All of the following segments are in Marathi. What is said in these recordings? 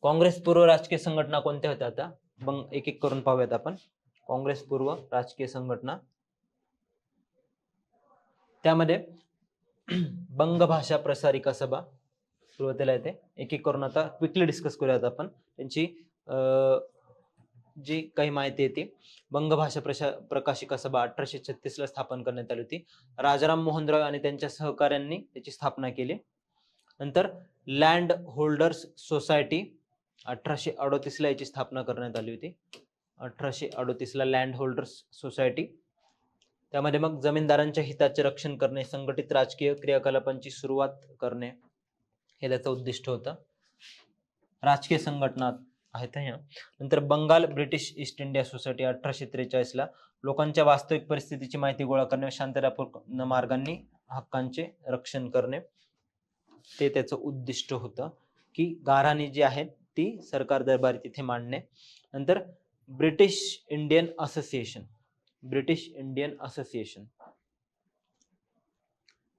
काँग्रेस पूर्व राजकीय संघटना कोणत्या होत्या? आता मग एक एक करून पाहूयात आपण. काँग्रेस पूर्व राजकीय संघटना, त्यामध्ये बंग भाषा प्रसारिका सभा सुरुवातीला येते. एक एक करून आता क्विकली डिस्कस करूयात आपण त्यांची जी काही माहिती आहे ती. बंग भाषा प्रकाशिका सभा 1836 ला स्थापन करण्यात आली होती. राजाराम मोहन रॉय आणि त्यांच्या सहकाऱ्यांनी त्याची स्थापना केली. नंतर लँड होल्डर्स सोसायटी 1838 ला याची स्थापना करण्यात आली होती. 1838 ला लँड होल्डर्स सोसायटी. त्यामध्ये मग जमीनदारांच्या हिताचे रक्षण करणे, संघटित राजकीय क्रियाकलापांची सुरुवात करणे हे त्याचं उद्दिष्ट होतं. राजकीय संघटना आहेत ह्या. नंतर Bengal British East India society 1843 ला लोकांच्या वास्तविक परिस्थितीची माहिती गोळा करणे, शांततापूर्ण मार्गांनी हक्कांचे रक्षण करणे ते त्याचं उद्दिष्ट होतं, की गाऱ्हाणे जी आहेत ती सरकार दरबारी तिथे मांडणे. नंतर British Indian association, British Indian association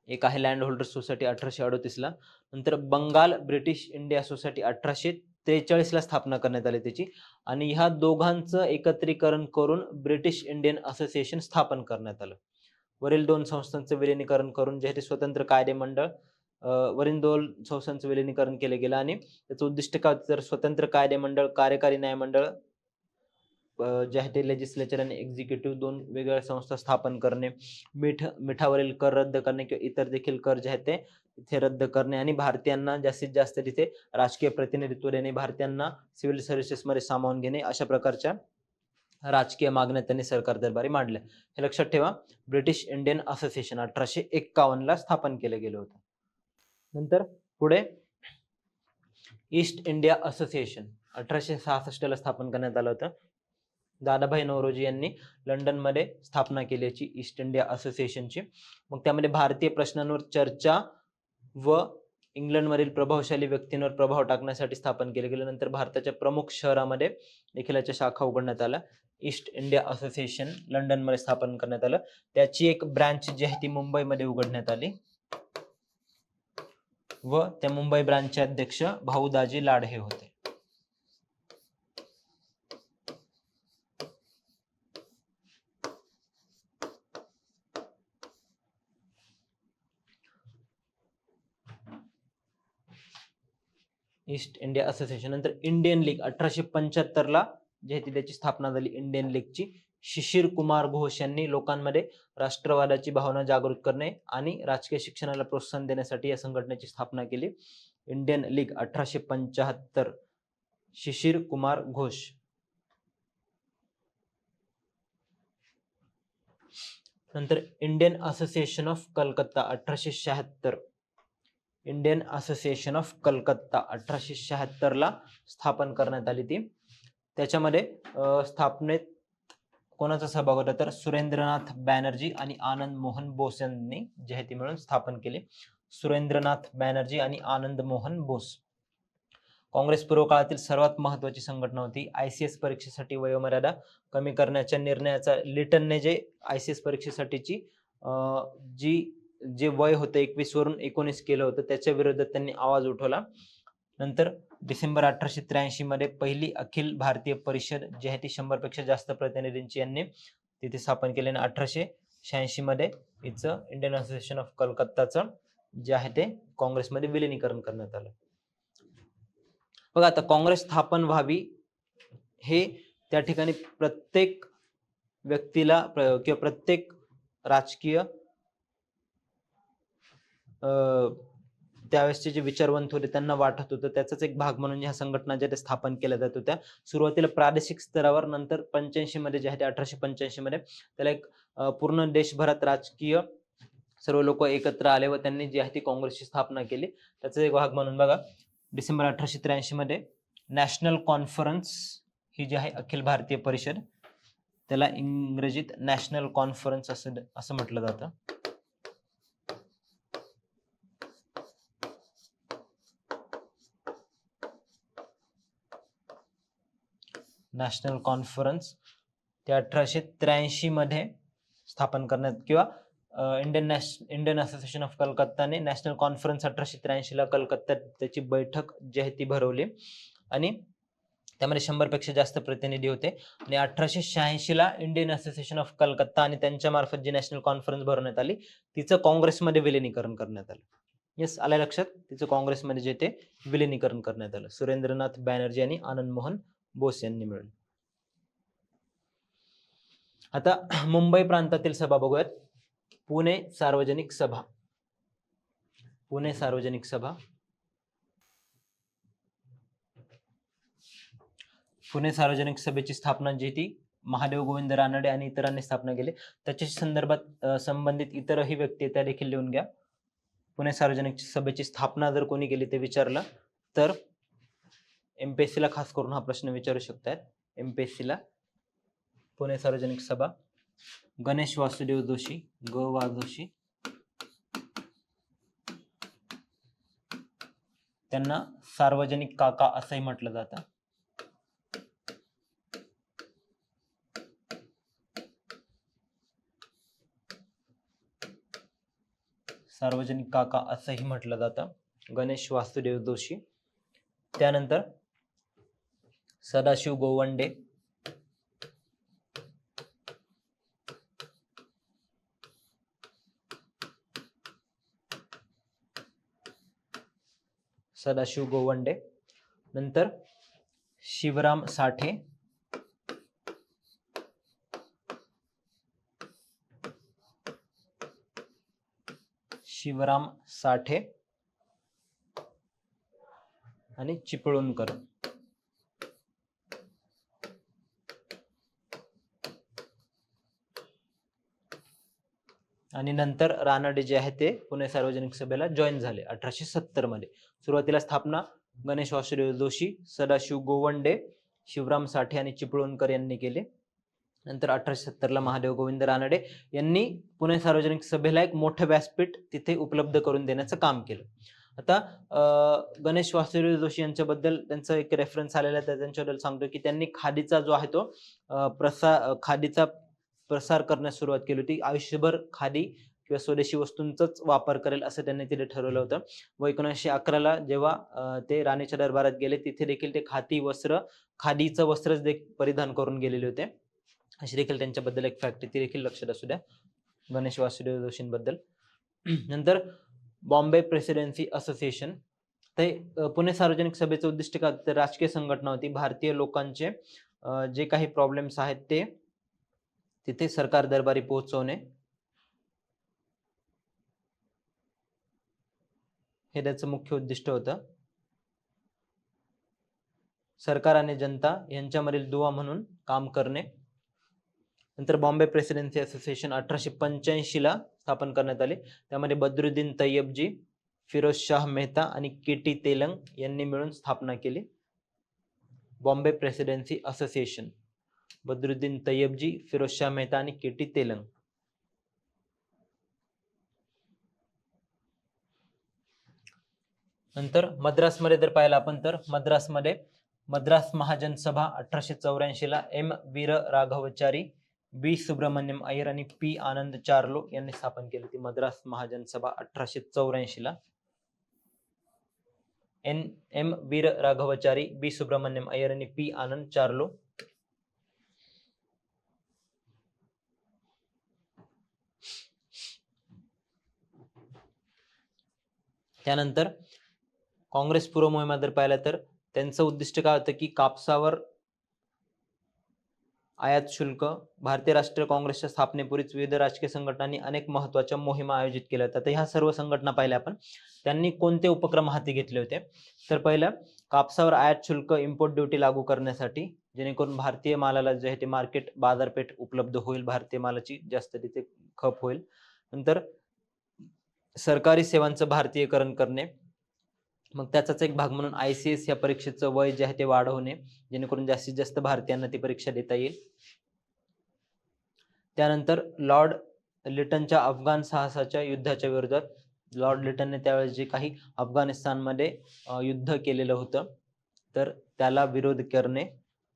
एक आहे लँड होल्डर सोसायटी 1838 ला. नंतर बंगाल ब्रिटिश इंडिया सोसायटी 1843 ला स्थापना करण्यात आली त्याची, आणि ह्या दोघांचं एकत्रीकरण करून ब्रिटिश इंडियन असोसिएशन स्थापन करण्यात आलं. वरील दोन संस्थांचं विलिनीकरण करून जे ते स्वतंत्र कायदे मंडळ, वरील दोन संस्थांचं विलिनीकरण केले गेलं आणि त्याचं उद्दिष्ट काय होतं तर स्वतंत्र कायदे मंडळ, कार्यकारी न्यायमंडळ जे आहे ते लेजिस्लेचर आणि एक्झिक्युटिव्ह दोन वेगवेगळ्या संस्था स्थापन करणे, मिठावरील कर रद्द करणे किंवा इतर देखील कर जे आहेत ते तिथे रद्द करणे आणि भारतीयांना जास्तीत जास्त तिथे राजकीय प्रतिनिधित्व देणे, भारतीयांना सिव्हिल सर्व्हिसेस मध्ये सामावून घेणे, अशा प्रकारच्या राजकीय मागण्या त्यांनी सरकार दरबारी मांडल्या. हे लक्षात ठेवा. ब्रिटिश इंडियन असोसिएशन 1851 ला स्थापन केलं गेलं होतं. नंतर पुढे ईस्ट इंडिया असोसिएशन 1866 ला स्थापन करण्यात आलं होतं. दादाभाई नौरोजी यांनी लंडन मध्ये स्थापना केली याची ईस्ट इंडिया असोसिएशनची. मग त्यामध्ये भारतीय प्रश्नांवर चर्चा व इंग्लंडमधील प्रभावशाली व्यक्तींवर प्रभाव टाकण्यासाठी स्थापन केले गेले. नंतर भारताच्या प्रमुख शहरामध्ये देखील याच्या शाखा उघडण्यात आल्या. ईस्ट इंडिया असोसिएशन लंडन मध्ये स्थापन करण्यात आलं. त्याची एक ब्रांच जी आहे ती मुंबईमध्ये उघडण्यात आली व त्या मुंबई ब्रांचचे अध्यक्ष भाऊदाजी लाडहे होते. East India association. नंतर इंडियन लीग 1875 ला जे त्याची स्थापना झाली इंडियन लीगची. शिशिर कुमार घोष यांनी लोकांमध्ये राष्ट्रवादाची भावना जागृत करणे आणि राजकीय शिक्षणाला प्रोत्साहन देण्यासाठी या संघटनेची स्थापना केली. Indian league 1875, Shishir Kumar Ghosh. नंतर Indian association of Calcutta 1876, Indian association of Calcutta 1876 ला स्थापन करण्यात आली ती. त्याच्यामध्ये स्थापनेत कोणाचा सहभाग होता तर सुरेंद्रनाथ बॅनर्जी आणि आनंद मोहन बोस यांनी जे आहे ती मिळून स्थापन केली. सुरेंद्रनाथ बॅनर्जी आणि आनंद मोहन बोस. काँग्रेस पूर्व काळातील सर्वात महत्वाची संघटना होती. आयसीएस परीक्षेसाठी वयोमर्यादा कमी करण्याच्या निर्णयाचा लिटनने जे आयसीएस परीक्षेसाठीची जे वय होतं 21 वरून 19 केलं होतं त्याच्या विरोधात त्यांनी आवाज उठवला. नंतर डिसेंबर 1883 मध्ये पहिली अखिल भारतीय परिषद जी आहे ती 100 पेक्षा जास्त प्रतिनिधींची यांनी तिथे स्थापन केली आणि 1886 मध्ये हिचं इंडियन असोसिएशन ऑफ कलकत्ताचं जे आहे ते काँग्रेसमध्ये विलिनीकरण करण्यात आलं. बघा आता काँग्रेस स्थापन व्हावी हे त्या ठिकाणी प्रत्येक व्यक्तीला किंवा प्रत्येक राजकीय त्यावेळेसचे जे विचारवंत होते त्यांना वाटत होतं. त्याचाच एक भाग म्हणून ह्या संघटना ज्या स्थापन केल्या जात होत्या. सुरुवातीला प्रादेशिक स्तरावर, नंतर 85 मध्ये जे आहे ते 1885 मध्ये त्याला एक पूर्ण देशभरात राजकीय सर्व लोक एकत्र आले व त्यांनी जी आहे ती काँग्रेसची स्थापना केली. त्याचा एक भाग म्हणून बघा डिसेंबर 1883 मध्ये नॅशनल कॉन्फरन्स ही जी आहे अखिल भारतीय परिषद, त्याला इंग्रजीत नॅशनल कॉन्फरन्स असं म्हटलं जातं. नॅशनल कॉन्फरन्स ते 1883 मध्ये स्थापन करण्यात किंवा इंडियन असोसिएशन ऑफ कलकत्ताने नॅशनल कॉन्फरन्स 1883 ला कलकत्त्यात त्याची बैठक जी आहे ती भरवली आणि त्यामध्ये 100 पेक्षा जास्त प्रतिनिधी होते. आणि 1886 ला इंडियन असोसिएशन ऑफ कलकत्ता आणि त्यांच्या मार्फत जी नॅशनल कॉन्फरन्स भरवण्यात आली तिचं काँग्रेसमध्ये विलिनीकरण करण्यात आलं. येस, आलं लक्षात? तिचं काँग्रेसमध्ये जे ते विलिनीकरण करण्यात आलं सुरेंद्रनाथ बॅनर्जी आणि आनंद मोहन बोस यांनी मिळून. आता मुंबई प्रांतातील सभा बघूयात. पुणे सार्वजनिक सभा. पुणे सार्वजनिक सभा. पुणे सार्वजनिक सभेची स्थापना जी ती महादेव गोविंद रानडे आणि इतरांनी स्थापना केली. त्याच्या संदर्भात संबंधित इतरही व्यक्ती त्या देखील लिहून घ्या. पुणे सार्वजनिक सभेची स्थापना जर कोणी केली ते विचारलं तर MPSC ला खास करून हा प्रश्न विचारू शकतात. MPSC ला पुणे सार्वजनिक सभा गणेश वासुदेव जोशी, ग वा जोशी, त्यांना सार्वजनिक काका असंही म्हटलं जातं. सार्वजनिक काका असंही म्हटलं जातं, गणेश वासुदेव जोशी. त्यानंतर सदाशिव गोवंडे, सदाशिव गोवंडे. नंतर शिवराम साठे, शिवराम साठे आणि चिपळूणकर. आणि नंतर रानडे जे आहे ते पुणे सार्वजनिक सभेला जॉईन झाले 1870 मध्ये. सुरुवातीला स्थापना गणेश वासुदेव जोशी, सदाशिव गोवंडे, शिवराम साठे आणि चिपळूणकर यांनी केले. नंतर 1870 ला महादेव गोविंद रानडे यांनी पुणे सार्वजनिक सभेला एक मोठं व्यासपीठ तिथे उपलब्ध करून देण्याचं काम केलं. आता गणेश वासुदेव जोशी यांच्याबद्दल त्यांचा एक रेफरन्स आलेला आहे, त्यांच्याबद्दल सांगतो की त्यांनी खादीचा जो आहे तो खादीचा प्रसार करण्यास सुरुवात केली होती. आयुष्यभर खादी किंवा स्वदेशी वस्तूंचाच वापर करेल असं त्यांनी तिथे ठरवलं होतं. व 1911 जेव्हा ते राणीच्या दरबारात गेले तिथे देखील ते खादीचं वस्त्रच परिधान करून गेलेले होते. अशी देखील त्यांच्याबद्दल एक फॅक्ट ती देखील लक्षात असू द्या गणेश वासुदेव जोशींबद्दल. नंतर बॉम्बे प्रेसिडेन्सी असोसिएशन. ते पुणे सार्वजनिक सभेचं उद्दिष्ट काय होतं? राजकीय संघटना होती. भारतीय लोकांचे जे काही प्रॉब्लेम्स आहेत ते तिथे सरकार दरबारी पोहोचवणे हे त्याचं मुख्य उद्दिष्ट होतं. सरकार आणि जनता यांच्यामधील दुवा म्हणून काम करणे. नंतर बॉम्बे प्रेसिडेन्सी असोसिएशन 1885 ला स्थापन करण्यात आले. त्यामध्ये बद्रुद्दीन तय्यबजी, फिरोज शाह मेहता आणि KT तेलंग यांनी मिळून स्थापना केली. बॉम्बे प्रेसिडेन्सी असोसिएशन, बद्रुद्दीन तय्यबजी, फिरोज शाह मेहता आणि KT तेलंग. नंतर मद्रासमध्ये जर पाहिलं आपण तर मद्रासमध्ये मद्रास महाजन सभा 1884 ला M वीर राघवचारी, B सुब्रमण्यम अय्यर आणि P आनंद चार्लो यांनी स्थापन केली होती. मद्रास महाजन सभा 1884 ला M वीर राघवचारी, B सुब्रमण्यम अय्यर आणि P आनंद चार्लो. त्यानंतर काँग्रेस पूर्व मोहिमा जर पाहिलं तर त्यांचं उद्दिष्ट काय होतं की कापसावर आयात शुल्क. भारतीय राष्ट्रीय काँग्रेसच्या स्थापनेपूर्वीच विविध राजकीय संघटनांनी अनेक महत्त्वाच्या मोहिमा आयोजित केल्या होत्या. तर ह्या सर्व संघटना पाहिल्या आपण. त्यांनी कोणते उपक्रम हाती घेतले होते? तर पहिलं कापसावर आयात शुल्क, इम्पोर्ट ड्युटी लागू करण्यासाठी, जेणेकरून भारतीय मालाला जे आहे ते बाजारपेठ उपलब्ध होईल, भारतीय मालाची जास्त तिथे खप होईल. नंतर सरकारी सेवांचं भारतीयकरण करणे. मग त्याचाच एक भाग म्हणून ICS या परीक्षेचं वय जे आहे ते वाढवणे, जेणेकरून जास्तीत जास्त भारतीयांना ती परीक्षा देता येईल. त्यानंतर लॉर्ड लिटनच्या अफगाण साहसाच्या युद्धाच्या विरोधात, लॉर्ड लिटनने त्यावेळेस जे काही अफगाणिस्तानमध्ये युद्ध केलेलं होतं तर त्याला विरोध करणे.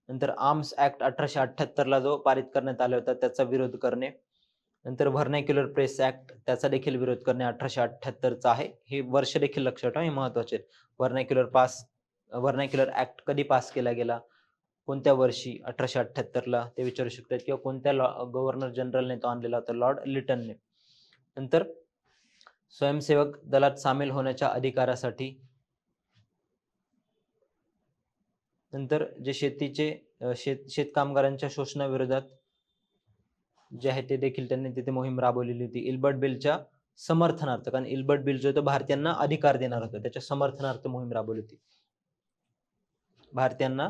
नंतर आर्म्स ऍक्ट 1878 ला जो पारित करण्यात आला होता त्याचा विरोध करणे. नंतर व्हर्नॅक्युलर प्रेस ऍक्ट, त्याचा देखील विरोध करणे 1878 चा आहे. हे वर्ष देखील लक्षात ठेवा, हे महत्वाचे. व्हर्नॅक्युलर व्हर्नाक्युलर ऍक्ट कधी पास केला गेला, कोणत्या वर्षी, 1878ला ते विचारू शकतात, किंवा कोणत्या गव्हर्नर जनरलने तो आणलेला होता, लॉर्ड लिटनने. नंतर स्वयंसेवक दलात सामील होण्याच्या अधिकारासाठी. नंतर जे शेत कामगारांच्या शोषणाविरोधात जे आहे ते देखील त्यांनी तिथे मोहीम राबवलेली होती. इल्बर्ट बिलच्या समर्थनार्थ, कारण इल्बर्ट बिल जो होता भारतीयांना अधिकार देणार होता, त्याच्या समर्थनार्थ मोहीम राबवली होती. भारतीयांना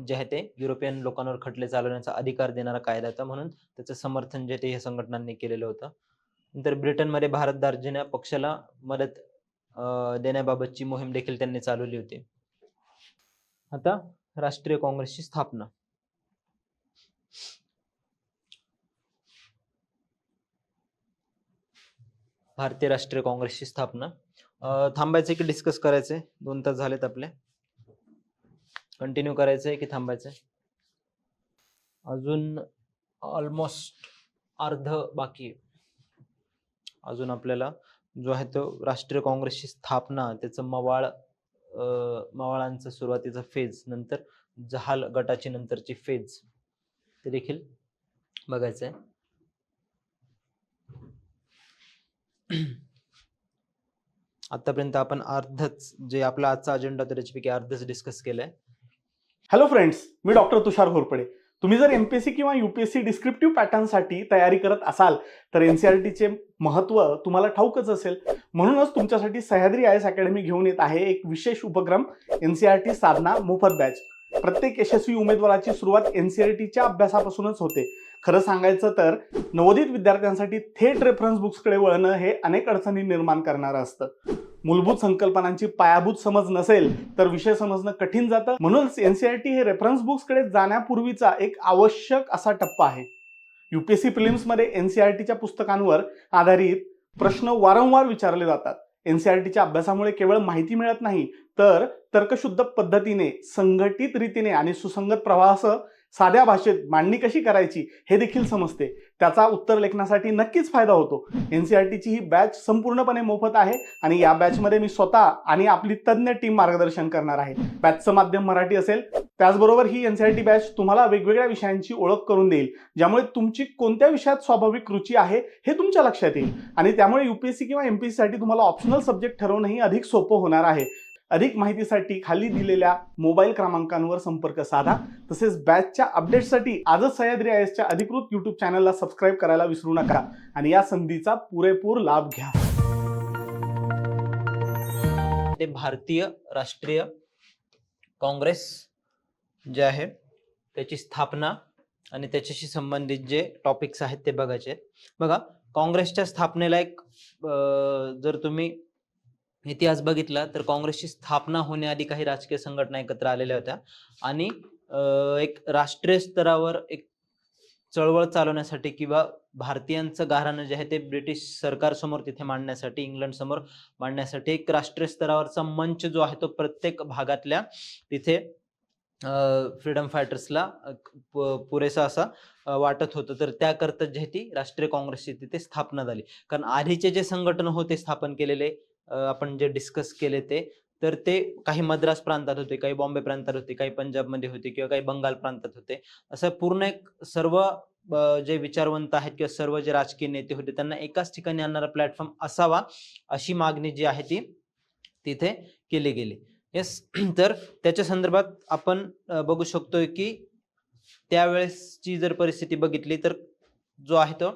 जे आहे ते युरोपियन लोकांवर खटले चालवण्याचा अधिकार देणारा कायदा होता, म्हणून त्याचं समर्थन जे ते या संघटनांनी केलेलं होतं. नंतर ब्रिटनमध्ये भारत दार्जिना पक्षाला मदत देण्याबाबतची मोहीम देखील त्यांनी चालवली होती. आता राष्ट्रीय काँग्रेसची स्थापना. भारतीय राष्ट्रीय काँग्रेसची स्थापना. थांबायचंय की डिस्कस करायचंय? 2 तास झालेत आपले. कंटिन्यू करायचंय की थांबायचंय? अजून ऑलमोस्ट अर्ध बाकी आहे. अजून आपल्याला जो आहे तो राष्ट्रीय काँग्रेसची स्थापना, त्याचं मवाळांचं सुरुवातीचा फेज, नंतर जहाल गटाची नंतरची फेज, ते देखील बघायचंय. आतापर्यंत आपण अर्धच जे आपला आजचा अजेंडा होता त्याच्यापैकी अर्धच डिस्कस केलंय. हॅलो फ्रेंड्स, मी डॉक्टर तुषार घोरपडे. तुम्ही जर एमपीएससी किंवा यूपीएससी डिस्क्रिप्टिव्ह पॅटर्नसाठी तयारी करत असाल तर एनसीईआरटीचे महत्त्व तुम्हाला ठाऊकच असेल. म्हणूनच तुमच्यासाठी सह्याद्री आय एस अकॅडमी घेऊन येत आहे एक विशेष उपक्रम, एनसीईआरटी साधना मोफत बॅच. प्रत्येक यशस्वी उमेदवाराची सुरुवात एनसीईआरटीच्या अभ्यासापासूनच होते. खरं सांगायचं तर नवोदित विद्यार्थ्यांसाठी थेट रेफरन्स बुक्सकडे वळणं हे अनेक अडचणी निर्माण करणारं असतं. मूलभूत संकल्पनांची पायाभूत समज नसेल तर विषय समजणं कठीण जातं. म्हणूनच एनसीईआरटी हे रेफरन्स बुक्सकडे जाण्यापूर्वीचा एक आवश्यक असा टप्पा आहे. यूपीएससी प्रिलिम्समध्ये एनसीईआरटीच्या पुस्तकांवर आधारित प्रश्न वारंवार विचारले जातात. एनसीईआरटीच्या अभ्यासामुळे केवळ माहिती मिळत नाही तर तर्कशुद्ध पद्धतीने, संघटित रीतीने आणि सुसंगत प्रवाहासह साध्या भाषेत मांडणी कशी करायची हे देखील समजते. त्याचा उत्तर लेखनासाठी नक्कीच फायदा होतो. एनसीईआरटीची ही बॅच संपूर्णपणे मोफत आहे आणि या बॅचमध्ये मी स्वतः आणि आपली तज्ञ टीम मार्गदर्शन करणार आहे. बॅचचं माध्यम मराठी असेल. त्याचबरोबर ही एनसीईआरटी बॅच तुम्हाला वेगवेगळ्या विषयांची ओळख करून देईल, ज्यामुळे तुमची कोणत्या विषयात स्वाभाविक रुची आहे हे तुमच्या लक्षात येईल आणि त्यामुळे यूपीएससी किंवा एमपीएससी साठी तुम्हाला ऑप्शनल सब्जेक्ट ठरवणंही अधिक सोपं होणार आहे. अधिक माहितीसाठी खाली दिलेल्या मोबाईल क्रमांकांवर संपर्क साधा. तसेच बॅचच्या अपडेट्ससाठी आजच सह्याद्री आय एसच्या अधिकृत यूट्यूब चॅनलला सबस्क्राईब करायला विसरू नका आणि या संधीचा पुरेपूर लाभ घ्या. ते भारतीय राष्ट्रीय काँग्रेस जे आहे त्याची स्थापना आणि त्याच्याशी संबंधित जे टॉपिक्स आहेत ते बघायचे आहेत. बघा, काँग्रेसच्या स्थापनेला एक जर तुम्ही इतिहास बघितला तर काँग्रेसची स्थापना होण्याआधी काही राजकीय संघटना एकत्र आलेल्या होत्या आणि एक राष्ट्रीय स्तरावर एक चळवळ चालवण्यासाठी किंवा भारतीयांचं गाऱ्हाणं जे आहे ते ब्रिटिश सरकारसमोर तिथे मांडण्यासाठी, इंग्लंड समोर मांडण्यासाठी एक राष्ट्रीय स्तरावरचा मंच जो आहे तो प्रत्येक भागातल्या तिथे फ्रीडम फायटर्सला पुरेसा असा वाटत होतं. तर त्याकरता जे ती राष्ट्रीय काँग्रेसची तिथे स्थापना झाली. कारण आधीचे जे संघटन होते स्थापन केलेले, आपण जे डिस्कस केले तर ते काही मद्रास प्रांतात होते, काही बॉम्बे प्रांतात होते, काही पंजाबमध्ये होते किंवा काही बंगाल प्रांतात होते. असं पूर्ण एक सर्व जे विचारवंत आहेत किंवा सर्व जे राजकीय नेते होते त्यांना एकाच ठिकाणी आणणारा प्लॅटफॉर्म असावा अशी मागणी जी आहे ती तिथे केली गेली. येस, तर त्याच्या संदर्भात आपण बघू शकतोय की त्यावेळेसची जर परिस्थिती बघितली तर जो आहे तो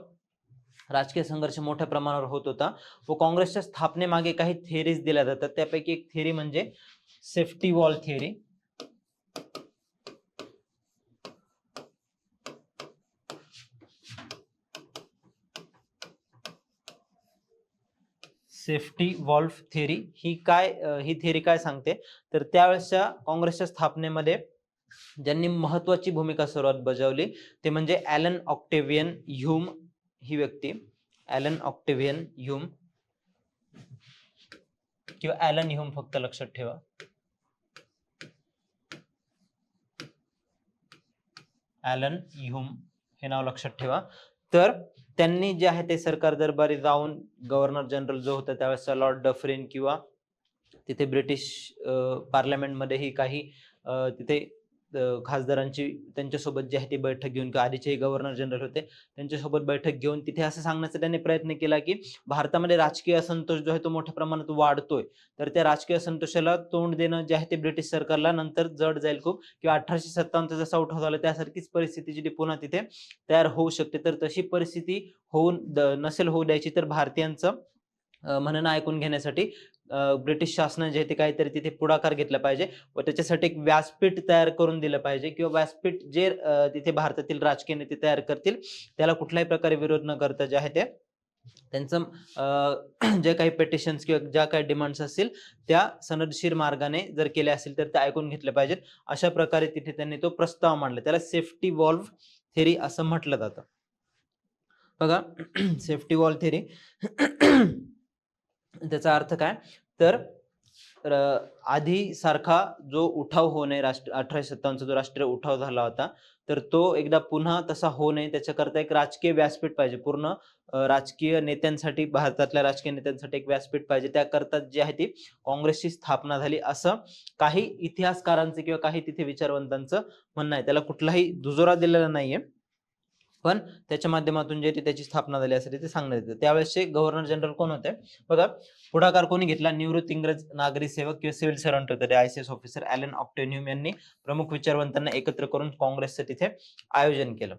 राजकीय संघर्ष मोठ्या प्रमाणावर होत होता व काँग्रेसच्या स्थापनेमागे काही थिअरीज दिल्या जातात. त्यापैकी एक थिअरी म्हणजे safety wall theory. Safety wolf theory ही थिअरी काय सांगते तर त्यावेळेसच्या काँग्रेसच्या स्थापनेमध्ये ज्यांनी महत्वाची भूमिका सुरुवात बजावली ते म्हणजे ॲलन ऑक्टेवियन ह्यूम ही व्यक्ती. ॲलन ऑक्टेवियन ह्यूम किंवा ॲलन ह्यूम फक्त लक्षात ठेवा. ॲलन ह्यूम हे नाव लक्षात ठेवा. तर त्यांनी जे आहे ते सरकार दरबारी जाऊन गव्हर्नर जनरल जो होता त्यावेळेसचा लॉर्ड डफरिन किंवा तिथे ब्रिटिश पार्लमेंटमध्येही काही तिथे खासदारांची त्यांच्यासोबत जी आहे ती बैठक घेऊन, किंवा आधीचे गव्हर्नर जनरल होते त्यांच्यासोबत बैठक घेऊन तिथे असं सांगण्याचा त्यांनी प्रयत्न केला की भारतामध्ये राजकीय असंतोष जो आहे तो मोठ्या प्रमाणात वाढतोय, तर त्या राजकीय असंतोषाला तोंड देणं जे आहे ते ब्रिटिश सरकारला नंतर जड जाईल खूप, किंवा 1857 जसा उठाव झाला त्यासारखीच परिस्थिती जी पुन्हा तिथे तयार होऊ शकते. तर तशी परिस्थिती नसेल होऊ द्यायची, तर भारतीयांचं म्हणणं ऐकून घेण्यासाठी ब्रिटिश शासनाने जे ते काहीतरी तिथे पुढाकार घेतला पाहिजे व त्याच्यासाठी एक व्यासपीठ तयार करून दिलं पाहिजे, किंवा व्यासपीठ जे तिथे भारतातील राजकीय नेते तयार करतील त्याला कुठल्याही प्रकारे विरोध न करता जे आहे ते त्यांचं जे काही पेटिशन्स किंवा ज्या काही डिमांड्स असतील त्या सनदशीर मार्गाने जर केल्या असतील तर ते ऐकून घेतले पाहिजेत. अशा प्रकारे तिथे त्यांनी तो प्रस्ताव मांडला. त्याला सेफ्टी वॉल्व थेरी असं म्हटलं जातं. बघा सेफ्टी वॉल्व थेरी त्याचा अर्थ काय, तर आधी सारखा जो उठाव होऊ नये, 1857 जो राष्ट्रीय उठाव झाला होता, तर तो एकदा पुन्हा तसा होऊ नये त्याच्याकरता एक राजकीय व्यासपीठ पाहिजे. पूर्ण राजकीय नेत्यांसाठी, भारतातल्या राजकीय नेत्यांसाठी एक व्यासपीठ पाहिजे. त्याकरता जी आहे ती काँग्रेसची स्थापना झाली असं काही इतिहासकारांचं किंवा काही तिथे विचारवंतांचं म्हणणं आहे. त्याला कुठलाही दुजोरा दिलेला नाहीये, पण त्याच्या माध्यमातून जे त्याची स्थापना झाली असेल ते सांगण्यात येतं. त्यावेळेसचे गव्हर्नर जनरल कोण होते बघा, पुढाकार कोणी घेतला, निवृत्त इंग्रज नागरी सेवक किंवा सिव्हिल सर्वंट होते ICS ऑफिसर ॲलन ऑक्टेन्यूम यांनी प्रमुख विचारवंतांना एकत्र करून काँग्रेसचं तिथे आयोजन केलं.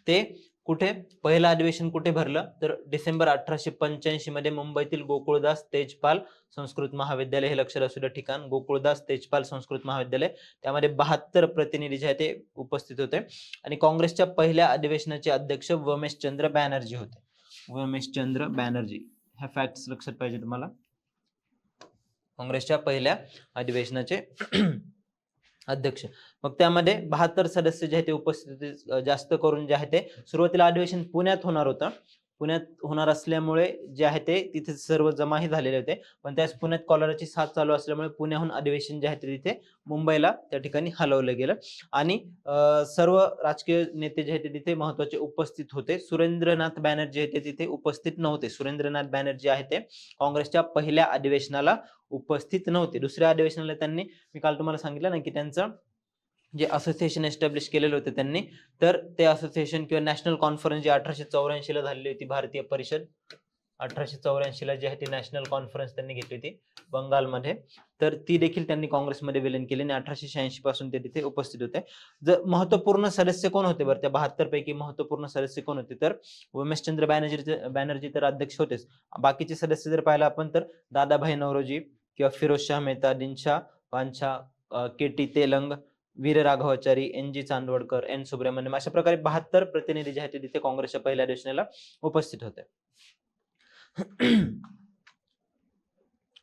ते कुठे पहिलं अधिवेशन कुठे भरलं, तर डिसेंबर 1885 मध्ये मुंबईतील गोकुळदास तेजपाल संस्कृत महाविद्यालय, हे लक्षात असू द्या ठिकाण, गोकुळदास तेजपाल संस्कृत महाविद्यालय, त्यामध्ये 72 प्रतिनिधी जे आहे ते उपस्थित होते. आणि काँग्रेसच्या पहिल्या अधिवेशनाचे अध्यक्ष वमेशचंद्र बॅनर्जी होते. वमेशचंद्र बॅनर्जी, ह्या फॅक्ट्स लक्षात पाहिजे तुम्हाला. काँग्रेसच्या पहिल्या अधिवेशनाचे अध्यक्ष. मग त्यामध्ये 72 सदस्य जे आहे ते उपस्थित होते. जास्त करून जे आहे ते सुरुवातीला अधिवेशन पुण्यात होणार होतं. पुण्यात होणार असल्यामुळे जे आहे ते तिथे सर्व जमाही झालेले होते, पण त्याच पुण्यात कॉलराची साथ चालू असल्यामुळे पुण्याहून अधिवेशन जे आहे ते तिथे मुंबईला त्या ठिकाणी हलवलं गेलं. आणि सर्व राजकीय नेते जे आहे ते तिथे महत्वाचे उपस्थित होते. सुरेंद्रनाथ बॅनर्जी आहे ते तिथे उपस्थित नव्हते. सुरेंद्रनाथ बॅनर्जी आहे ते काँग्रेसच्या पहिल्या अधिवेशनाला उपस्थित नव्हते. दुसऱ्या अधिवेशनाला त्यांनी, मी काल तुम्हाला सांगितलं ना की त्यांचं जे असोसिएशन एस्टॅब्लिश केलेलं होतं त्यांनी, तर ते असोसिएशन किंवा नॅशनल कॉन्फरन्स जी 1884 ला झालेली होती, भारतीय परिषद 1884 ला जी आहे ती नॅशनल कॉन्फरन्स त्यांनी घेतली होती बंगालमध्ये, तर ती देखील त्यांनी काँग्रेसमध्ये विलीन केली आणि 1886 पासून ते तिथे उपस्थित होते. जर महत्वपूर्ण सदस्य कोण होते बरं, त्या 72 पैकी महत्वपूर्ण सदस्य कोण होते, तर उमेशचंद्र बॅनर्जी तर अध्यक्ष होतेच. बाकीचे सदस्य जर पाहिलं आपण तर दादाभाई नौरोजी किंवा फिरोजशाह मेहता, दिनशा पांचा, KT तेलंग, वीर राघवाचारी, NG चांदवडकर, N सुब्रमण्यम, अशा प्रकारे 72 प्रतिनिधी जे आहेत ते तिथे काँग्रेसच्या पहिल्या अधिवेशनाला उपस्थित होते.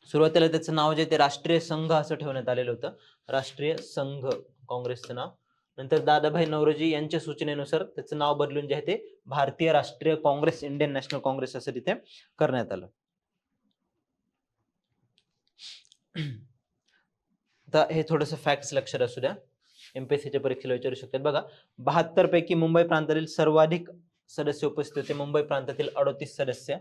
सुरुवातीला त्याचं नाव जे ते राष्ट्रीय संघ असं ठेवण्यात आलेलं होतं, राष्ट्रीय संघ काँग्रेसचं नाव. नंतर दादाभाई नौरोजी यांच्या सूचनेनुसार त्याचं नाव बदलून जे आहे ते भारतीय राष्ट्रीय काँग्रेस, इंडियन नॅशनल काँग्रेस असं तिथे करण्यात आलं. आता हे थोडंसं फॅक्ट्स लक्षात असू द्या, MPSCच्या परीक्षेला विचारू शकतात. बघा 72 पैकी मुंबई प्रांतातील सर्वाधिक सदस्य उपस्थित होते. मुंबई प्रांतातील 38 सदस्य,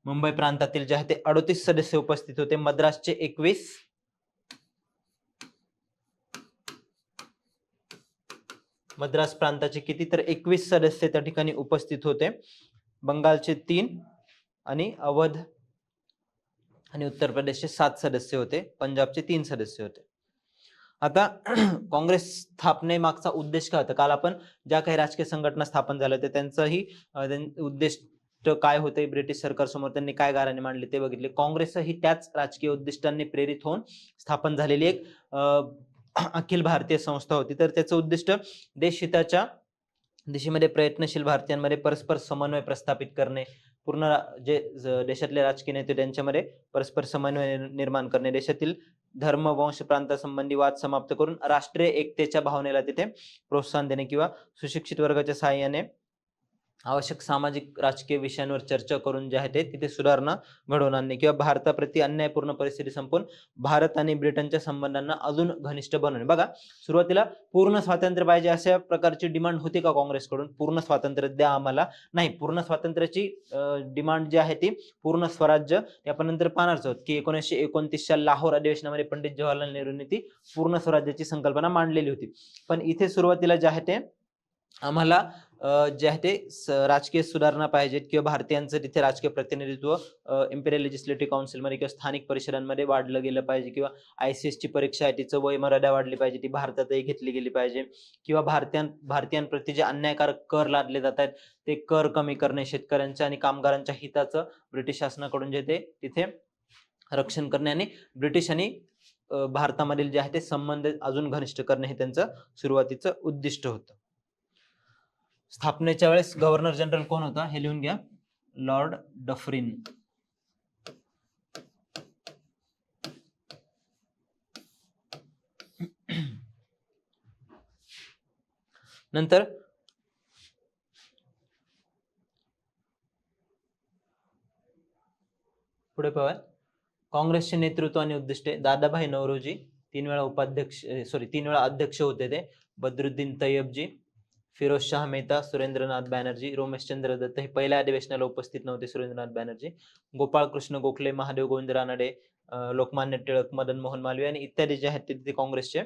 मुंबई प्रांतातील जे आहे ते 38 सदस्य उपस्थित होते. मद्रासचे 21, मद्रास प्रांताचे किती, तर 21 सदस्य त्या ठिकाणी उपस्थित होते. बंगालचे 3 आणि अवध आणि उत्तर प्रदेशचे 7 सदस्य होते. पंजाबचे 3 सदस्य होते. आता काँग्रेस स्थापनेमागचा उद्देश काय होता, काल आपण ज्या काही राजकीय संघटना स्थापन झाल्या होत्या त्यांचाही उद्देश काय होते, ब्रिटिश सरकार समोर त्यांनी काय गाऱ्हाणे मांडले ते बघितले. काँग्रेस ही त्याच राजकीय उद्दिष्टांनी प्रेरित होऊन स्थापन झालेली एक अखिल भारतीय संस्था होती. तर त्याचं उद्दिष्ट देशहिताच्या दिशेमध्ये प्रयत्नशील भारतीयांमध्ये परस्पर समन्वय प्रस्थापित करणे, पूर्ण जे देशातले राजकीय नेते त्यांच्यामध्ये परस्पर समन्वय निर्माण करणे, देशातील धर्म, वंश, प्रांतासंबंधी वाद समाप्त करून राष्ट्रीय एकतेच्या भावनेला तिथे प्रोत्साहन देणे, किंवा सुशिक्षित वर्गाच्या सहाय्याने आवश्यक सामाजिक राजकीय विषयांवर चर्चा करून जे आहे ते तिथे सुधारणा घडवून आणणे किंवा भारताप्रती अन्यायपूर्ण परिस्थिती संपवून भारत आणि ब्रिटनच्या संबंधांना अजून घनिष्ठ बनवणे. बघा, सुरुवातीला पूर्ण स्वातंत्र्य पाहिजे अशा प्रकारची डिमांड होती का काँग्रेसकडून? पूर्ण स्वातंत्र्य द्या आम्हाला. नाही, पूर्ण स्वातंत्र्याची डिमांड जी आहे ती पूर्ण स्वराज्य. ते आपण नंतर पाहणारच आहोत की 1929च्या लाहोर अधिवेशनामध्ये पंडित जवाहरलाल नेहरूंनी ती पूर्ण स्वराज्याची संकल्पना मांडलेली होती. पण इथे सुरुवातीला जे आहे ते आम्हाला जे आहे ते राजकीय सुधारणा पाहिजेत किंवा भारतीयांचं तिथे राजकीय प्रतिनिधित्व इम्पेरियल लेजिस्लेटिव्ह काउन्सिलमध्ये किंवा स्थानिक परिषदांमध्ये वाढलं गेलं पाहिजे किंवा ICS ची परीक्षा आहे तिचं वय मर्यादा वाढली पाहिजे, ती भारतातही घेतली गेली पाहिजे किंवा भारतीयांप्रती जे अन्यायकारक कर लादले जात आहेत ते कर कमी करणे, शेतकऱ्यांच्या आणि कामगारांच्या हिताचं ब्रिटिश शासनाकडून जे ते तिथे रक्षण करणे आणि ब्रिटिश आणि भारतामधील जे आहे ते संबंध अजून घनिष्ठ करणे हे त्यांचं सुरुवातीचं उद्दिष्ट होतं. स्थापनेच्या वेळेस गव्हर्नर जनरल कोण होता हे लिहून घ्या, लॉर्ड डफरिन. नंतर पुढे पाहूया काँग्रेसचे नेतृत्व आणि उद्दिष्टे. दादाभाई नौरोजी 3 वेळा अध्यक्ष होते ते. बद्रुद्दीन तय्यबजी, फिरोजशाह मेहता, सुरेंद्रनाथ बॅनर्जी, रोमेशचंद्र दत्त हे पहिल्या अधिवेशनाला उपस्थित नव्हते. सुरेंद्रनाथ बॅनर्जी, गोपाळकृष्ण गोखले, महादेव गोविंद रानडे, लोकमान्य टिळक, मदन मोहन मालवीय आणि इत्यादी जे आहेत ते काँग्रेसचे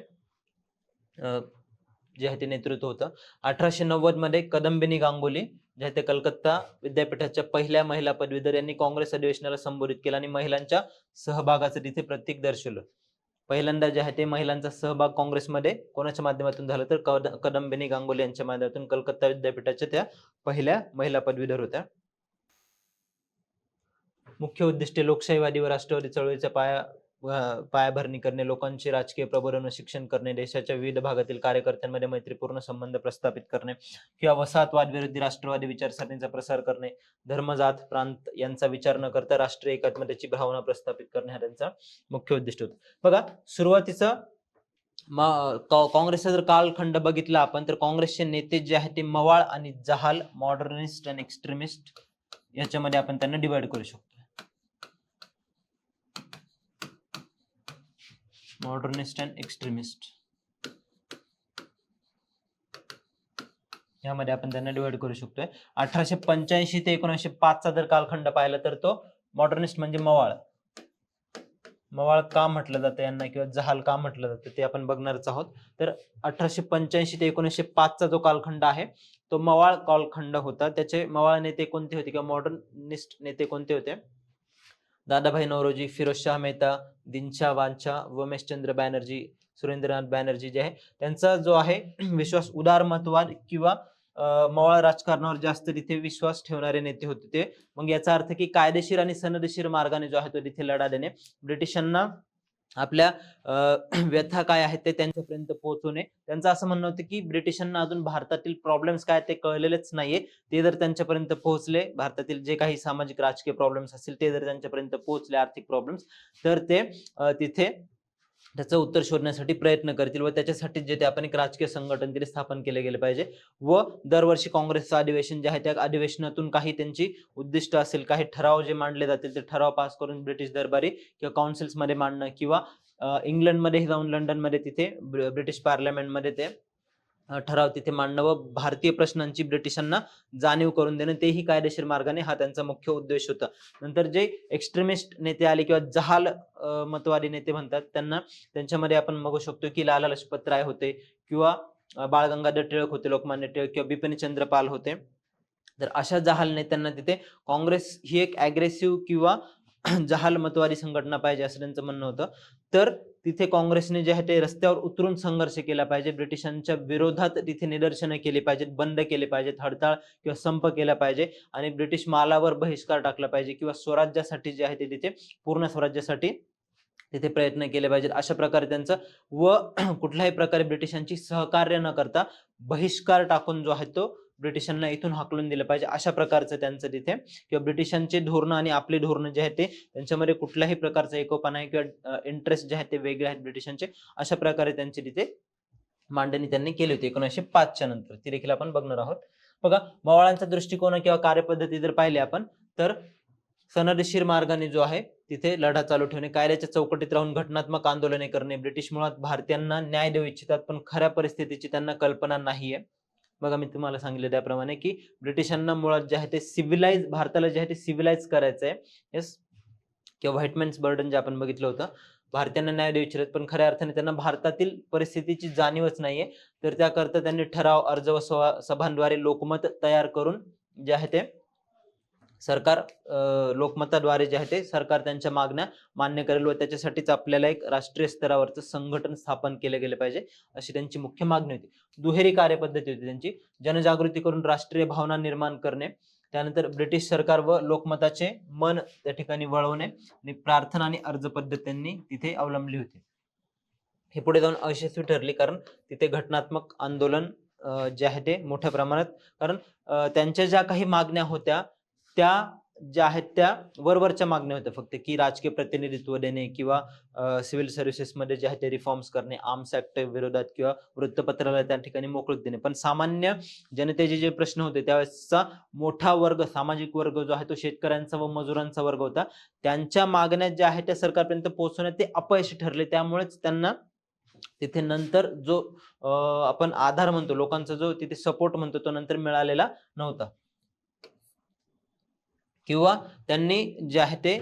जे आहे ते नेतृत्व होतं. 1890 मध्ये कदंबिनी गांगुली जे आहे ते कलकत्ता विद्यापीठाच्या पहिल्या महिला पदवीधर यांनी काँग्रेस अधिवेशनाला संबोधित केलं आणि महिलांच्या सहभागाचं तिथे प्रतीक दर्शवलं. पहिल्यांदा जे आहे ते महिलांचा सहभाग काँग्रेसमध्ये कोणाच्या माध्यमातून झाला तर कदंबिनी गांगुली यांच्या माध्यमातून. कलकत्ता विद्यापीठाच्या त्या पहिल्या महिला पदवीधर होत्या. मुख्य उद्दिष्टे लोकशाहीवादी व राष्ट्रवादी चळवळीचा पायाभरणी करणे, लोकांचे राजकीय प्रबोधन व शिक्षण करणे, देशाच्या विविध भागातील कार्यकर्त्यांमध्ये मैत्रीपूर्ण संबंध प्रस्थापित करणे किंवा वसाहतवाद विरोधी राष्ट्रवादी विचारसरणीचा प्रसार करणे, धर्म, जात, प्रांत यांचा विचार न करता राष्ट्रीय एकात्मतेची भावना प्रस्थापित करणे हा त्यांचा मुख्य उद्दिष्ट होता. बघा, सुरुवातीचा काँग्रेसचा जर कालखंड बघितला आपण तर काँग्रेसचे नेते जे आहेत ते मवाळ आणि जहाल, मॉडर्निस्ट आणि एक्स्ट्रीमिस्ट याच्यामध्ये आपण त्यांना डिवाइड करू शकतो. मॉडर्निस्ट अँड एक्स्ट्रीमिस्ट यामध्ये आपण त्यांना डिवाइड करू शकतोय. 1885 ते 1905 चा जर कालखंड पाहिला तर तो मॉडर्निस्ट म्हणजे मवाळ का म्हटलं जातं यांना किंवा जहाल का म्हटलं जातं ते आपण बघणारच आहोत. तर 1885 ते 1905 चा जो कालखंड आहे तो मवाळ कालखंड होता. त्याचे मवाळ नेते कोणते होते किंवा मॉडर्निस्ट नेते कोणते होते? दादाभाई नौरोजी, फिरोजशाह मेहता, दिनशा वांछा, उमेशचंद्र बॅनर्जी, सुरेंद्रनाथ बॅनर्जी जे आहे त्यांचा जो आहे विश्वास उदारमतवाद किंवा मवाळ राजकारणावर जास्त तिथे विश्वास ठेवणारे नेते होते ते. मग याचा अर्थ की कायदेशीर आणि सनदशीर मार्गाने जो आहे तो तिथे लढा देणे, ब्रिटिशांना आपल्या व्यथा काय आहेत ते त्यांच्यापर्यंत पोहोचवणे. त्यांचं असं म्हणणं होतं की ब्रिटिशांना अजून भारतातील प्रॉब्लेम्स काय ते कळलेलेच नाहीये. ते जर त्यांच्यापर्यंत पोहोचले, भारतातील जे काही सामाजिक राजकीय प्रॉब्लेम्स असतील ते जर त्यांच्यापर्यंत पोहोचले, आर्थिक प्रॉब्लेम्स, तर ते तिथे त्याचं उत्तर शोधण्यासाठी प्रयत्न करतील व त्याच्यासाठी जे ते आपण एक राजकीय संघटन तिथे स्थापन केले गेले पाहिजे. व दरवर्षी काँग्रेसचं अधिवेशन जे आहे त्या अधिवेशनातून काही त्यांची उद्दिष्ट असेल, काही ठराव जे मांडले जातील ते ठराव पास करून ब्रिटिश दरबारी किंवा काउन्सिल्स मध्ये मांडणं किंवा इंग्लंडमध्ये जाऊन लंडनमध्ये तिथे ब्रिटिश पार्लमेंटमध्ये ते ठराव तिथे मांडणं व भारतीय प्रश्नांची ब्रिटिशांना जाणीव करून देणं, तेही कायदेशीर मार्गाने हा त्यांचा मुख्य उद्देश होता. नंतर जे एक्स्ट्रीमिस्ट नेते आले किंवा जहाल मतवादी नेते म्हणतात त्यांना, त्यांच्यामध्ये आपण बघू शकतो की लाला लजपत राय होते किंवा बाळ गंगाधर टिळक होते, लोकमान्य टिळक किंवा बिपिनचंद्र पाल होते. तर अशा जहाल नेत्यांना तिथे काँग्रेस ही एक अग्रेसिव्ह किंवा जहाल मतवादी संघटना पाहिजे असं त्यांचं म्हणणं होतं. तर तिथे काँग्रेसने जे आहे ते रस्त्यावर उतरून संघर्ष केला पाहिजे, ब्रिटिशांच्या विरोधात तिथे निदर्शनं केली पाहिजेत, बंद केले पाहिजेत, हडताळ किंवा संप केला पाहिजे आणि ब्रिटिश मालावर बहिष्कार टाकला पाहिजे किंवा स्वराज्यासाठी जे आहे ते तिथे पूर्ण स्वराज्यासाठी तिथे प्रयत्न केले पाहिजेत. अशा प्रकारे त्यांचं व कुठल्याही प्रकारे ब्रिटिशांची सहकार्य न करता बहिष्कार टाकून जो आहे तो ब्रिटिशांना इथून हाकलून दिलं पाहिजे, अशा प्रकारचं त्यांचं तिथे किंवा ब्रिटिशांचे धोरणं आणि आपले धोरणं जे आहेत ते त्यांच्यामध्ये कुठल्याही प्रकारचा एकोपा नाही किंवा इंटरेस्ट जे आहेत ते वेगळे आहेत ब्रिटिशांचे, अशा प्रकारे त्यांची तिथे मांडणी त्यांनी केली होती 1905 च्या नंतर. ती देखील आपण बघणार आहोत. बघा, मवाळांचा दृष्टिकोन किंवा कार्यपद्धती जर पाहिली आपण तर सनदशीर मार्गाने जो आहे तिथे लढा चालू ठेवणे, कायद्याच्या चौकटीत राहून घटनात्मक आंदोलने करणे, ब्रिटिश मुळात भारतीयांना न्याय देऊ इच्छितात पण खऱ्या परिस्थितीची त्यांना कल्पना नाहीये. बघा, मी तुम्हाला सांगितलं त्याप्रमाणे की ब्रिटिशांना मुळात जे आहे ते सिव्हिलाइज, भारताला जे आहे ते सिव्हिलाइज करायचंय. येस, किंवा व्हाईटमॅन्स बर्डन जे आपण बघितलं होतं, भारतीयांना न्याय देऊ इच्छितात पण खऱ्या अर्थाने त्यांना भारतातील परिस्थितीची जाणीवच नाहीये. तर त्याकरता त्यांनी ठराव, अर्ज व सभांद्वारे लोकमत तयार करून जे आहे ते सरकार, लोकमताद्वारे जे आहे ते सरकार त्यांच्या मागण्या मान्य करेल व त्याच्यासाठीच आपल्याला एक राष्ट्रीय स्तरावरचं संघटन स्थापन केले गेले पाहिजे, अशी त्यांची मुख्य मागणी होती. दुहेरी कार्यपद्धती होती त्यांची, जनजागृती करून राष्ट्रीय भावना निर्माण करणे, त्यानंतर ब्रिटिश सरकार व लोकमताचे मन त्या ठिकाणी वळवणे आणि प्रार्थना आणि अर्ज पद्धत त्यांनी तिथे अवलंबली होती. हे पुढे जाऊन अयशस्वी ठरली कारण तिथे घटनात्मक आंदोलन जे आहे ते मोठ्या प्रमाणात, कारण त्यांच्या ज्या काही मागण्या होत्या त्या ज्या आहेत त्या वरवरच्या मागण्या होत्या फक्त, की राजकीय प्रतिनिधित्व देणे किंवा सिव्हिल सर्व्हिसेसमध्ये जे आहे ते रिफॉर्म्स करणे, आर्म्स ऍक्ट विरोधात किंवा वृत्तपत्राला त्या ठिकाणी मोकळीक देणे. पण सामान्य जनतेचे जे प्रश्न होते त्यावेळेसचा मोठा वर्ग, सामाजिक वर्ग जो आहे तो शेतकऱ्यांचा व मजुरांचा वर्ग होता, त्यांच्या मागण्या ज्या आहेत त्या सरकारपर्यंत पोहोचवण्यात ते अपयशी ठरले. त्यामुळेच त्यांना तिथे नंतर जो आपण आधार म्हणतो, लोकांचा जो तिथे सपोर्ट म्हणतो, तो नंतर मिळालेला नव्हता. किंवा त्यांनी जे आहे ते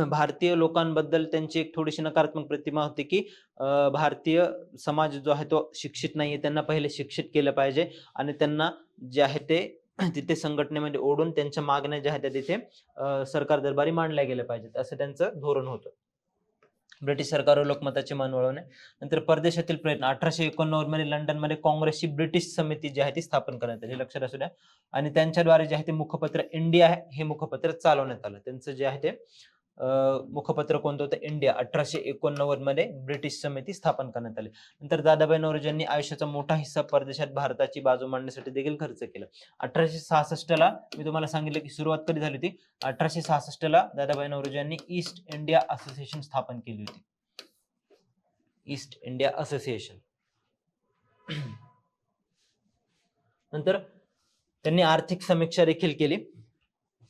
भारतीय लोकांबद्दल त्यांची एक थोडीशी नकारात्मक प्रतिमा होती की भारतीय समाज जो आहे तो शिक्षित नाहीये, त्यांना पहिले शिक्षित केलं पाहिजे आणि त्यांना जे आहे ते तिथे संघटनेमध्ये ओढून त्यांच्या मागण्या ज्या आहेत त्या तिथे सरकार दरबारी मांडल्या गेल्या पाहिजेत, असं त्यांचं धोरण होतं. ब्रिटिश सरकार व लोकमताचे मन वळवणे. नंतर परदेशातील प्रयत्न, 1889 मध्ये लंडनमध्ये काँग्रेसची ब्रिटिश समिती जी आहे ती स्थापन करण्यात आली, लक्षात असू द्या. आणि त्यांच्याद्वारे जे आहे ते मुखपत्र इंडिया हे मुखपत्र चालवण्यात आलं. त्यांचं जे आहे ते मुखपत्र कोणतं होतं? इंडिया. 1889 मध्ये ब्रिटिश समिती स्थापन करण्यात आली. नंतर दादाभाई नौरोजी यांनी आयुष्याचा मोठा हिस्सा परदेशात भारताची बाजू मांडण्यासाठी देखील खर्च केला. 1866 ला मी तुम्हाला सांगितलं की सुरुवात कधी झाली होती. 1866 ला दादाभाई नौरोजी यांनी ईस्ट इंडिया असोसिएशन स्थापन केली होती. East India association. नंतर त्यांनी आर्थिक समीक्षा देखील केली.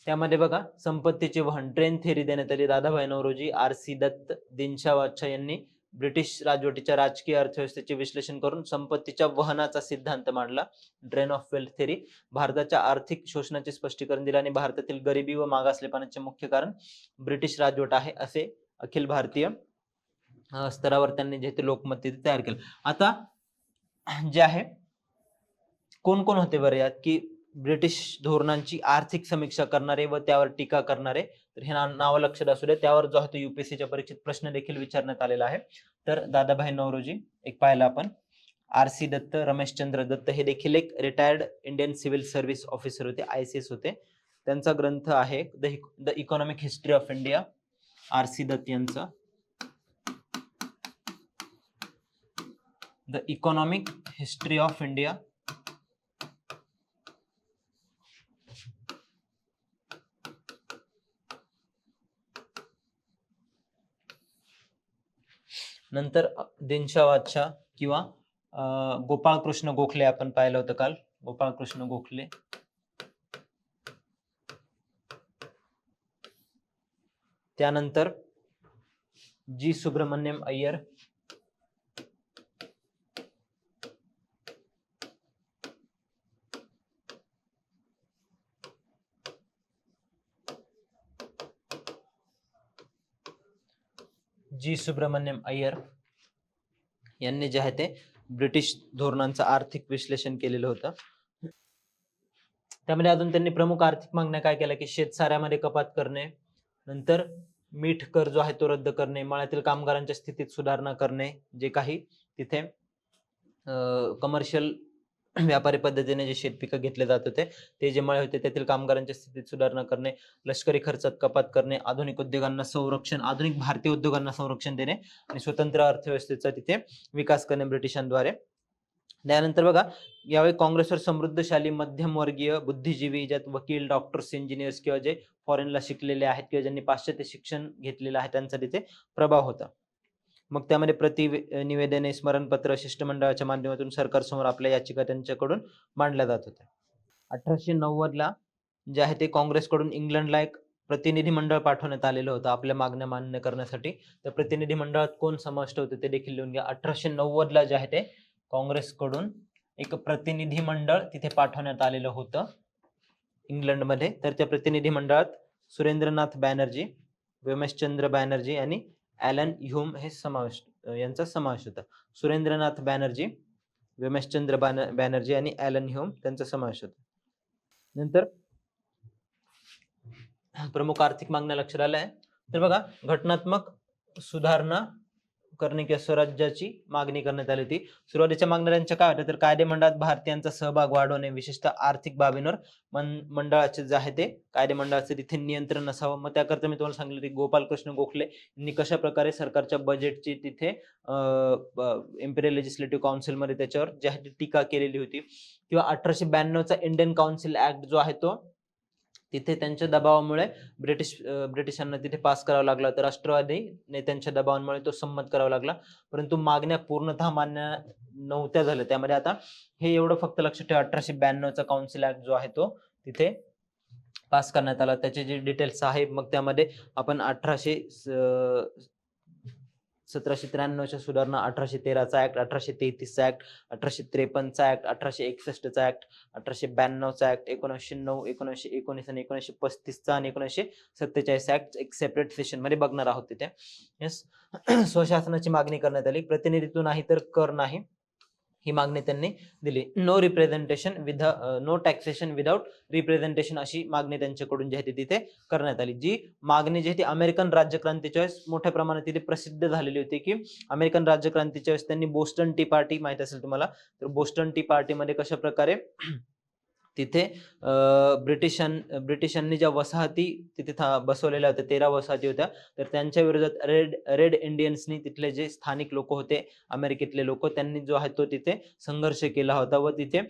त्यामध्ये बघा, संपत्तीचे वहन, ट्रेन थेअरी देण्यात आली. दादाभाई नौरोजी, आर.सी. दत्त, दिनशा बादशाह यांनी ब्रिटिश राजवटीच्या राजकीय अर्थव्यवस्थेचे विश्लेषण करून संपत्तीच्या वहनाचा सिद्धांत मांडला, ड्रेन ऑफ वेल्थ थेअरी. भारताच्या आर्थिक शोषणाचे स्पष्टीकरण दिले आणि भारतातील गरिबी व मागासलेपणाचे मुख्य कारण ब्रिटिश राजवट आहे, असे अखिल भारतीय स्तरावर त्यांनी जे ते लोकमत तिथे तयार केलं. आता जे आहे कोण कोण होते बरं यात, की ब्रिटिश धोरणांची आर्थिक समीक्षा करणारे व त्यावर टीका करणारे? तर हे नाव लक्षात असू द्या. त्यावर जो आहे तो युपीएससीच्या परीक्षेत प्रश्न देखील विचारण्यात आलेला आहे. तर दादाभाई नौरोजी एक पाहिलं आपण, आर.सी. दत्त, रमेशचंद्र दत्त हे देखील एक retired Indian civil service officer होते, ICS होते. त्यांचा ग्रंथ आहे the economic history of India, R C. Dutt यांचा. The economic history of India. नंतर दिनशा बादशाह किंवा गोपाळकृष्ण गोखले आपण पाहिलं होतं काल, गोपाळकृष्ण गोखले. त्यानंतर जी सुब्रमण्यम अय्यर. जी सुब्रमण्यम अय्यर यांनी जे आहे ते ब्रिटिश धोरणांचं आर्थिक विश्लेषण केलेलं होतं. त्यामध्ये अजून त्यांनी प्रमुख आर्थिक मागण्या काय केल्या, की शेतसाऱ्यामध्ये कपात करणे, नंतर मीठ कर जो आहे तो रद्द करणे, मळ्यातील कामगारांच्या स्थितीत सुधारणा करणे, जे काही तिथे कमर्शियल व्यापारी पद्धतीने जे शेतपिकं घेतले जात होते ते जे मळे होते त्यातील कामगारांच्या स्थितीत सुधारणा करणे, लष्करी खर्चात कपात करणे, आधुनिक उद्योगांना संरक्षण, आधुनिक भारतीय उद्योगांना संरक्षण देणे आणि स्वतंत्र अर्थव्यवस्थेचा तिथे विकास करणे ब्रिटिशांद्वारे. त्यानंतर बघा, यावेळी काँग्रेसवर समृद्धशाली मध्यमवर्गीय बुद्धिजीवी, ज्यात वकील, डॉक्टर्स, इंजिनियर्स किंवा जे फॉरेनला शिकलेले आहेत किंवा ज्यांनी पाश्चात्य शिक्षण घेतलेलं आहे त्यांचा तिथे प्रभाव होता. मग त्यामध्ये प्रतिनिवेदने, स्मरणपत्र, शिष्टमंडळाच्या माध्यमातून सरकारसमोर आपल्या याचिका त्यांच्याकडून मांडल्या जात होत्या. 1890ला जे आहे ते काँग्रेसकडून इंग्लंडला एक प्रतिनिधी मंडळ पाठवण्यात आलेलं होतं आपल्या मागण्या मान्य करण्यासाठी. त्या प्रतिनिधी मंडळात कोण समाविष्ट होते ते देखील लिहून घ्या. 1890ला जे आहे ते काँग्रेसकडून एक प्रतिनिधी मंडळ तिथे पाठवण्यात आलेलं होतं इंग्लंडमध्ये. तर त्या प्रतिनिधी मंडळात सुरेंद्रनाथ बॅनर्जी, व्योमेशचंद्र बॅनर्जी आणि ॲलन ह्यूम हे यांचा समावेश होता. सुरेंद्रनाथ बॅनर्जी, व्योमेशचंद्र बॅनर्जी आणि ॲलन ह्यूम त्यांचा समावेश होता. नंतर प्रमुख आर्थिक मागण्या लक्षात आल्या आहे. तर बघा, घटनात्मक सुधारणा करणे किंवा स्वराज्याची मागणी करण्यात आली होती. सुरुवातीच्या मागण्यांच्या काय होत्या तर कायदेमंडळात भारतीयांचा सहभाग वाढवणे, विशेषतः आर्थिक बाबींवर मंडळाचे जे आहे ते कायदेमंडळाचे तिथे नियंत्रण नसावं. मग त्याकरता मी तुम्हाला सांगितलं की गोपालकृष्ण गोखले यांनी कशा प्रकारे सरकारच्या बजेटची तिथे इम्पिरियल लेजिस्लेटिव्ह काउन्सिलमध्ये त्याच्यावर जे आहे ती टीका केलेली होती. किंवा 1892चा इंडियन काउन्सिल ऍक्ट जो आहे तो तिथे त्यांच्या दबावामुळे ब्रिटिशांना तिथे पास करावा लागला. तर राष्ट्रवादी नेत्यांच्या दबावामुळे तो संमत करावा लागला, परंतु मागण्या पूर्णतः मान्य नव्हत्या झाल्या. त्यामध्ये आता हे एवढं फक्त लक्षात ठेवा, 1892चा काउन्सिल ऍक्ट जो आहे तो तिथे पास करण्यात आला. त्याचे जे डिटेल्स आहे मग त्यामध्ये आपण 1793च्या सुधारणा, 1813चा ऍक्ट, 1833चा ऍक्ट, 1853चा ऍक्ट, 1861चा ऍक्ट, 1892चा ऍक्ट, 1909, 1919 आणि 1935चा आणि 1947 ऍक्ट एक सेपरेट सेशन मध्ये बघणार आहोत तिथे. येस. स्वशासनाची मागणी करण्यात आली. प्रतिनिधित्व नाही तर कर नाही ही मागणी त्यांनी दिली. No representation no taxation without representation अशी मागणी त्यांच्याकडून जी आहे तिथे करण्यात आली. जी मागणी जी आहे ती अमेरिकन राज्यक्रांतीच्या वेळेस मोठ्या प्रमाणात तिथे प्रसिद्ध झालेली होती. की अमेरिकन राज्यक्रांतीच्या वेळेस त्यांनी बोस्टन टी पार्टी माहित असेल तुम्हाला, तर बोस्टन टी पार्टीमध्ये कशा प्रकारे तिथे ब्रिटिशांनी ज्या वसाहती तिथे बसवलेल्या होत्या, 13 वसाहती होत्या, तर त्यांच्या विरोधात रेड इंडियन्सनी तिथले जे स्थानिक लोक होते, अमेरिकेतले लोक, त्यांनी जो आहे तो तिथे संघर्ष केला होता. व तिथे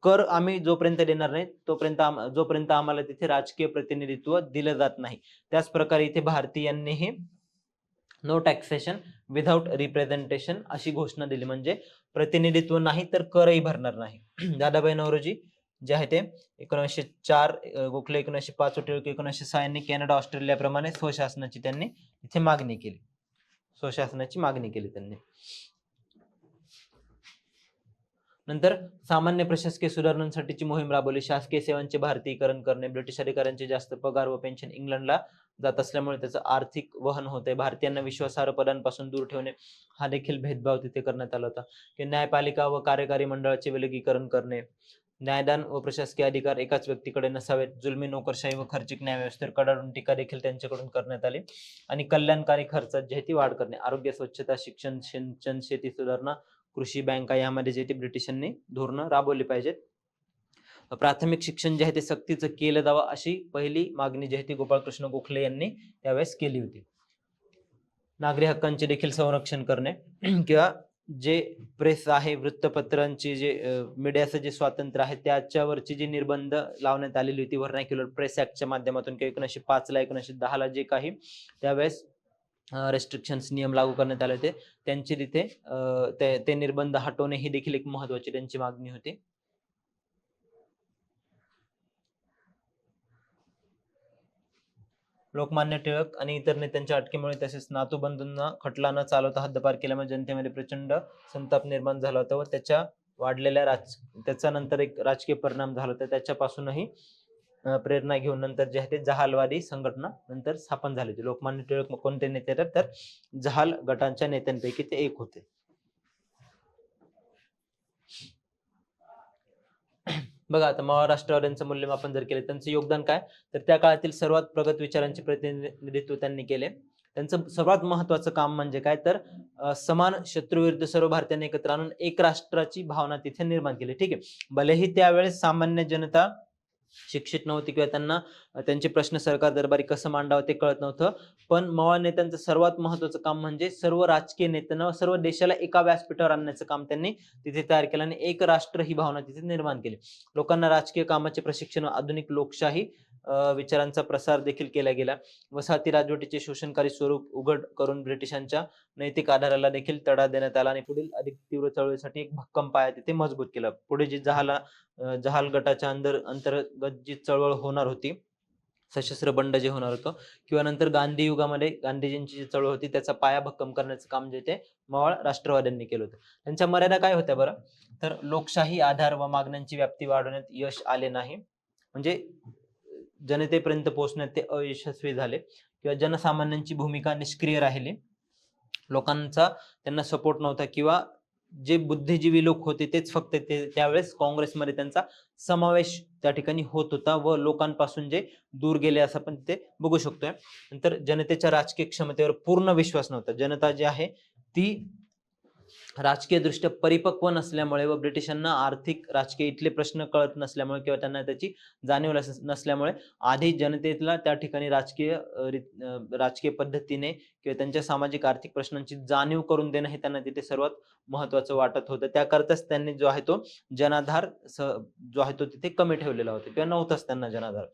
कर आम्ही जोपर्यंत देणार नाही जोपर्यंत आम्हाला तिथे राजकीय प्रतिनिधित्व दिलं जात नाही. त्याच प्रकारे इथे भारतीयांनीही नो टॅक्सेशन विदाउट रिप्रेझेंटेशन अशी घोषणा दिली. म्हणजे प्रतिनिधित्व नाही तर करही भरणार नाही. दादाभाई नौरोजी जे आहे ते 1904, गोखले 1905, टिळक 1906 यांनी कॅनडा, ऑस्ट्रेलिया प्रमाणे स्वशासनाची त्यांनी इथे मागणी केली. स्वशासनाची मागणी केली त्यांनी. नंतर सामान्य प्रशासकीय सुधारणांसाठीची मोहीम राबवली. शासकीय सेवांचे भारतीयकरण करणे, ब्रिटिश अधिकाऱ्यांचे जास्त पगार व पेन्शन इंग्लंडला जात असल्यामुळे त्याचं आर्थिक वहन होते, भारतीयांना विश्वासार्ह पदांपासून दूर ठेवणे हा देखील भेदभाव तिथे करण्यात आला होता. की न्यायपालिका व कार्यकारी मंडळाचे विलगीकरण करणे, न्यायदान व प्रशासकीय अधिकार एकाच व्यक्तीकडे नसावेत, जुलमी नोकरशाही व खर्चिक न्यायव्यवस्थेवर कडाडून टीका देखील त्यांच्याकडून करण्यात आली. आणि कल्याणकारी खर्चात जी आहे ती वाढ करणे, आरोग्य, स्वच्छता, शिक्षण, सिंचन, शेती सुधारणा, कृषी, बँका यामध्ये जे ती ब्रिटिशांनी धोरणं राबवली पाहिजेत. प्राथमिक शिक्षण जे आहे ते सक्तीचं केलं जावं अशी पहिली मागणी जी आहे ती गोपाळकृष्ण गोखले यांनी त्यावेळेस केली होती. नागरी हक्कांचे देखील संरक्षण करणे किंवा जे प्रेस आहे, वृत्तपत्रांची जे मीडियाचं जे स्वातंत्र्य आहे त्याच्यावरची जी निर्बंध लावण्यात आलेली होती व्हर्नाक्युलर प्रेस ऍक्टच्या माध्यमातून किंवा 1905ला 1910ला जे काही त्यावेळेस रेस्ट्रिक्शन्स नियम लागू करण्यात आले होते त्यांची तिथे ते निर्बंध हटवणे ही देखील एक महत्वाची त्यांची मागणी होती. लोकमान्य टिळक आणि इतर नेत्यांच्या अटकेमुळे तसेच नातूबंधूंना खटला न चालवता हद्दपार केल्यामुळे जनतेमध्ये प्रचंड संताप निर्माण झाला होता व त्याचा नंतर एक राजकीय परिणाम झाला होता. त्याच्यापासूनही प्रेरणा घेऊन नंतर जे आहे ते जहालवादी संघटना नंतर स्थापन झाली. लोकमान्य टिळक कोणते नेते तर जहाल गटांच्या नेत्यांपैकी ते एक होते. बघा आता महाराष्ट्रवाद्यांचं मूल्यमापन जर केले, त्यांचं योगदान काय तर त्या काळातील सर्वात प्रगत विचारांचे प्रतिनिधित्व त्यांनी केले. त्यांचं सर्वात महत्वाचं काम म्हणजे काय तर समान शत्रूविरुद्ध सर्व भारतीयांनी एकत्र आणून एक राष्ट्राची भावना तिथे निर्माण केली. ठीक आहे, भलेही त्यावेळेस सामान्य जनता शिक्षित नव्हती किंवा त्यांना त्यांचे प्रश्न सरकार दरबारी कसं मांडावं ते कळत नव्हतं, पण मवाळ नेत्यांचं सर्वात महत्वाचं काम म्हणजे सर्व राजकीय नेत्यांना सर्व देशाला एका व्यासपीठावर आणण्याचं काम त्यांनी तिथे तयार केलं आणि एक राष्ट्र ही भावना तिथे निर्माण केली. लोकांना राजकीय कामाचे प्रशिक्षण, आधुनिक लोकशाही विचारांचा प्रसार देखील केला गेला. वसाहती राजवटीचे शोषणकारी स्वरूप उघड करून ब्रिटिशांच्या नैतिक आधाराला देखील तडा देण्यात आला आणि पुढील अधिक तीव्र चळवळीसाठी एक भक्कम पाया तिथे मजबूत केला. पुढे जी जहाल गटाच्या अंतर्गत जी चळवळ होणार होती, सशस्त्र बंड जे होणार होतं किंवा नंतर गांधी युगामध्ये गांधीजींची जी चळवळ होती त्याचा पाया भक्कम करण्याचं काम जे ते मवाळ राष्ट्रवाद्यांनी केलं होतं. त्यांच्या मर्यादा काय होत्या बरं? तर लोकशाही आधार व मागण्यांची व्याप्ती वाढवण्यात यश आले नाही, म्हणजे जनतेपर्यंत पोहोचण्यात ते अयशस्वी झाले किंवा जनसामान्यांची भूमिका निष्क्रिय राहिली. लोकांचा त्यांना सपोर्ट नव्हता किंवा जे बुद्धिजीवी लोक होते तेच फक्त ते त्यावेळेस काँग्रेसमध्ये त्यांचा समावेश त्या ठिकाणी होत होता व लोकांपासून जे दूर गेले असं आपण ते बघू शकतोय. नंतर जनतेच्या राजकीय क्षमतेवर पूर्ण विश्वास नव्हता. जनता जी आहे ती राजकीय दृष्ट्या परिपक्व नसल्यामुळे व ब्रिटिशांना आर्थिक राजकीय इथले प्रश्न कळत नसल्यामुळे किंवा त्यांना त्याची जाणीव नसल्यामुळे आधी जनतेला त्या ठिकाणी राजकीय पद्धतीने किंवा त्यांच्या सामाजिक आर्थिक प्रश्नांची जाणीव करून देणं हे त्यांना तिथे सर्वात महत्वाचं वाटत होतं. त्याकरताच त्यांनी जो आहे तो जनाधार जो आहे तो तिथे कमी ठेवलेला होता किंवा नव्हताच त्यांना जनाधार.